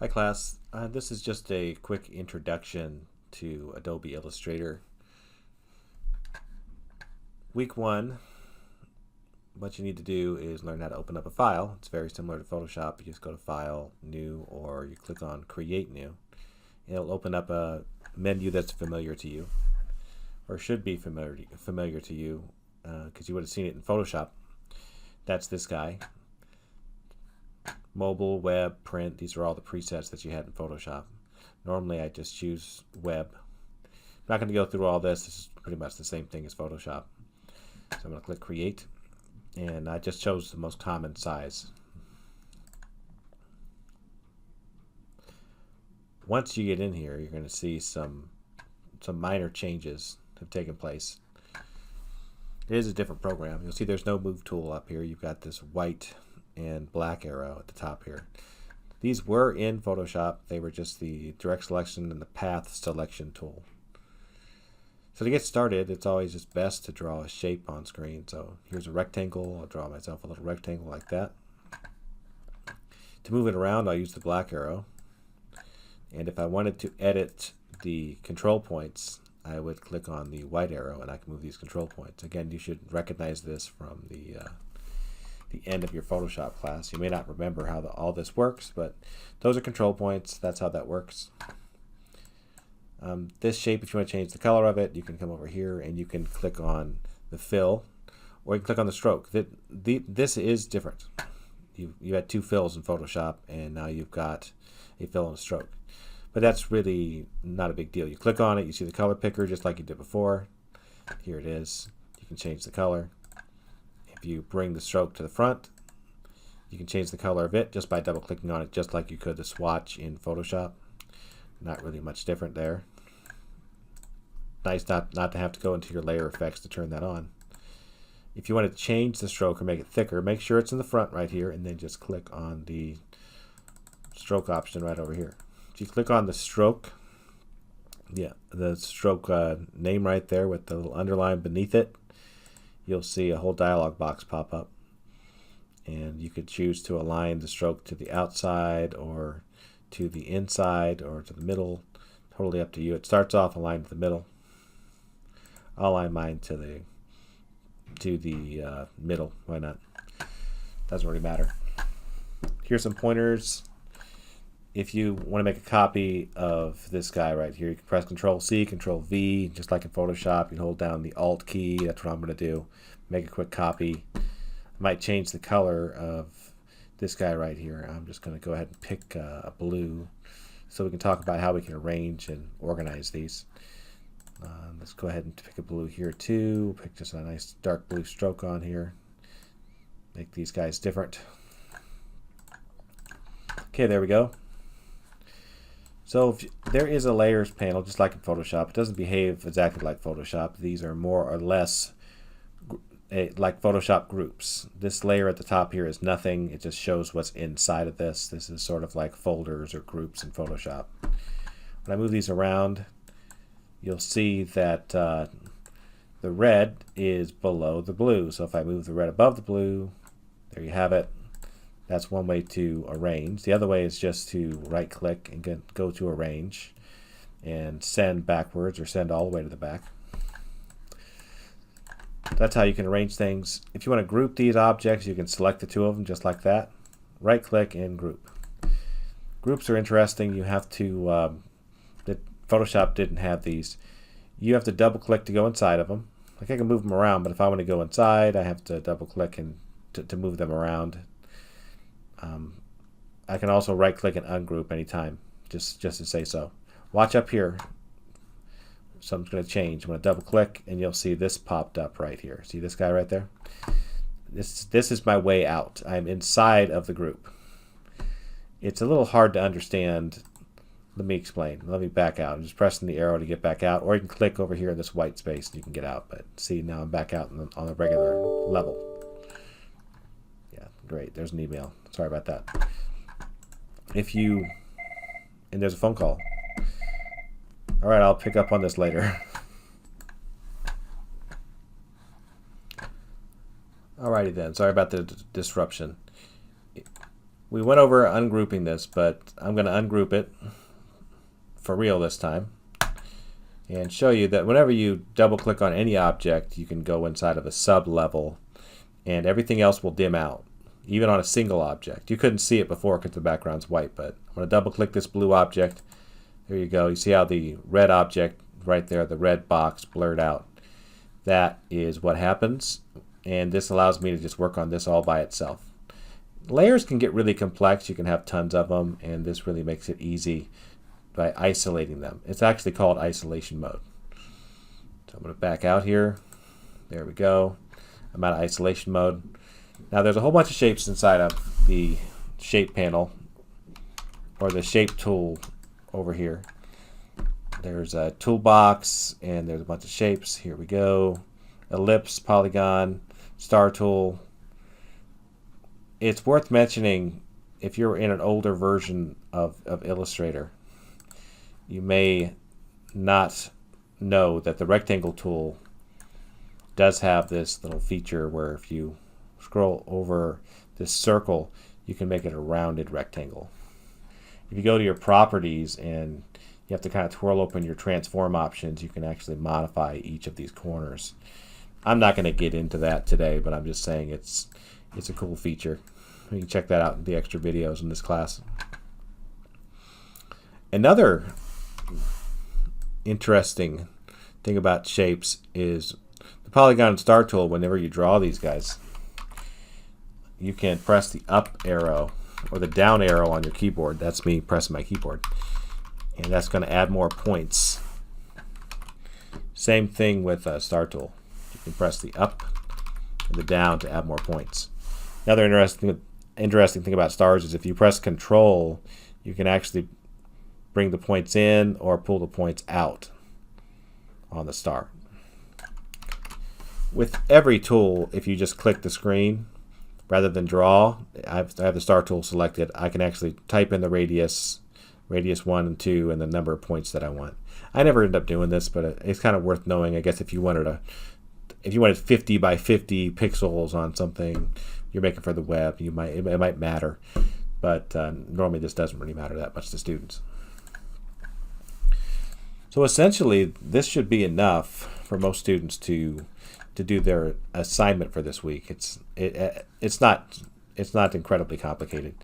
Hi class, this is just a quick introduction to Adobe Illustrator. Week 1, what you need to do is learn how to open up a file. It's very similar to Photoshop. You just go to File, New, or you click on Create New. It'll open up a menu that's familiar to you, or should be familiar to you, because you would have seen it in Photoshop. That's this guy. Mobile, web, print, these are all the presets that you had in Photoshop. Normally I just choose web. I'm not going to go through all this. This is pretty much the same thing as Photoshop. So I'm going to click create, and I just chose the most common size. Once you get in here, you're going to see some minor changes have taken place. It is a different program. You'll see there's no move tool up here. You've got this white and black arrow at the top here. These were in Photoshop. They were just the direct selection and the path selection tool. So to get started, it's always just best to draw a shape on screen. So here's a rectangle. I'll draw myself a little rectangle like that. To move it around, I'll use the black arrow. And if I wanted to edit the control points, I would click on the white arrow and I can move these control points. Again, you should recognize this from the end of your Photoshop class. You may not remember how all this works, but those are control points. That's how that works. This shape, if you want to change the color of it, you can come over here and you can click on the fill, or you can click on the stroke. This is different. You had two fills in Photoshop, and now you've got a fill and a stroke. But that's really not a big deal. You click on it, you see the color picker just like you did before. Here it is. You can change the color. If you bring the stroke to the front, you can change the color of it just by double clicking on it, just like you could the swatch in Photoshop. Not really much different there. Nice not to have to go into your layer effects to turn that on. If you want to change the stroke or make it thicker, make sure it's in the front right here, and then just click on the stroke option right over here. If you click on the stroke, the stroke name right there with the little underline beneath it, you'll see a whole dialog box pop up, and you could choose to align the stroke to the outside or to the inside or to the middle. Totally up to you. It starts off aligned to the middle. I'll align mine to the middle. Why not? Doesn't really matter. Here's some pointers. If you want to make a copy of this guy right here, you can press Control-C, Control-V, just like in Photoshop. You hold down the Alt key. That's what I'm going to do. Make a quick copy. I might change the color of this guy right here. I'm just going to go ahead and pick a blue so we can talk about how we can arrange and organize these. Let's go ahead and pick a blue here too. Pick just a nice dark blue stroke on here. Make these guys different. Okay, there we go. So there is a layers panel just like in Photoshop. It doesn't behave exactly like Photoshop. These are more or less like Photoshop groups. This layer at the top here is nothing. It just shows what's inside of this. This is sort of like folders or groups in Photoshop. When I move these around, you'll see that the red is below the blue. So if I move the red above the blue, there you have it. That's one way to arrange. The other way is just to right click and go to arrange and send backwards or send all the way to the back. That's how you can arrange things. If you want to group these objects, you can select the two of them just like that. Right click and group. Groups are interesting. You have to, Photoshop didn't have these. You have to double click to go inside of them. Like I can move them around, but if I want to go inside, I have to double click and to move them around. I can also right click and ungroup anytime, just to say so. Watch up here. Something's going to change. I'm going to double click and you'll see this popped up right here. See this guy right there? This is my way out. I'm inside of the group. It's a little hard to understand. Let me explain. Let me back out. I'm just pressing the arrow to get back out, or you can click over here in this white space and you can get out. But see, now I'm back out on the regular level. Yeah, great. There's an email. Sorry about that. And there's a phone call. All right, I'll pick up on this later. Alrighty then. Sorry about the disruption. We went over ungrouping this, but I'm going to ungroup it for real this time and show you that whenever you double click on any object, you can go inside of a sub level and everything else will dim out, even on a single object. You couldn't see it before because the background's white, but I'm going to double click this blue object. There you go. You see how the red object right there, the red box blurred out. That is what happens, and this allows me to just work on this all by itself. Layers can get really complex. You can have tons of them, and this really makes it easy by isolating them. It's actually called isolation mode. So I'm going to back out here. There we go. I'm out of isolation mode. Now there's a whole bunch of shapes inside of the shape panel, or the shape tool over here. There's a toolbox, and there's a bunch of shapes. Here we go. Ellipse, polygon, star tool. It's worth mentioning, if you're in an older version of Illustrator, you may not know that the rectangle tool does have this little feature where if you scroll over this circle, you can make it a rounded rectangle. If you go to your properties and you have to kind of twirl open your transform options, you can actually modify each of these corners. I'm not going to get into that today, but I'm just saying it's a cool feature. You can check that out in the extra videos in this class. Another interesting thing about shapes is the polygon and star tool. Whenever you draw these guys, you can press the up arrow or the down arrow on your keyboard. That's me pressing my keyboard, and that's going to add more points. Same thing with star tool. You can press the up and the down to add more points. Another interesting thing about stars is if you press Control, you can actually bring the points in or pull the points out on the star. With every tool, if you just click the screen rather than draw, I have the star tool selected. I can actually type in the radius 1 and 2, and the number of points that I want. I never end up doing this, but it's kind of worth knowing. I guess if you wanted 50 by 50 pixels on something you're making for the web, it might matter. But normally this doesn't really matter that much to students. So essentially, this should be enough for most students to do their assignment for this week. It's not incredibly complicated.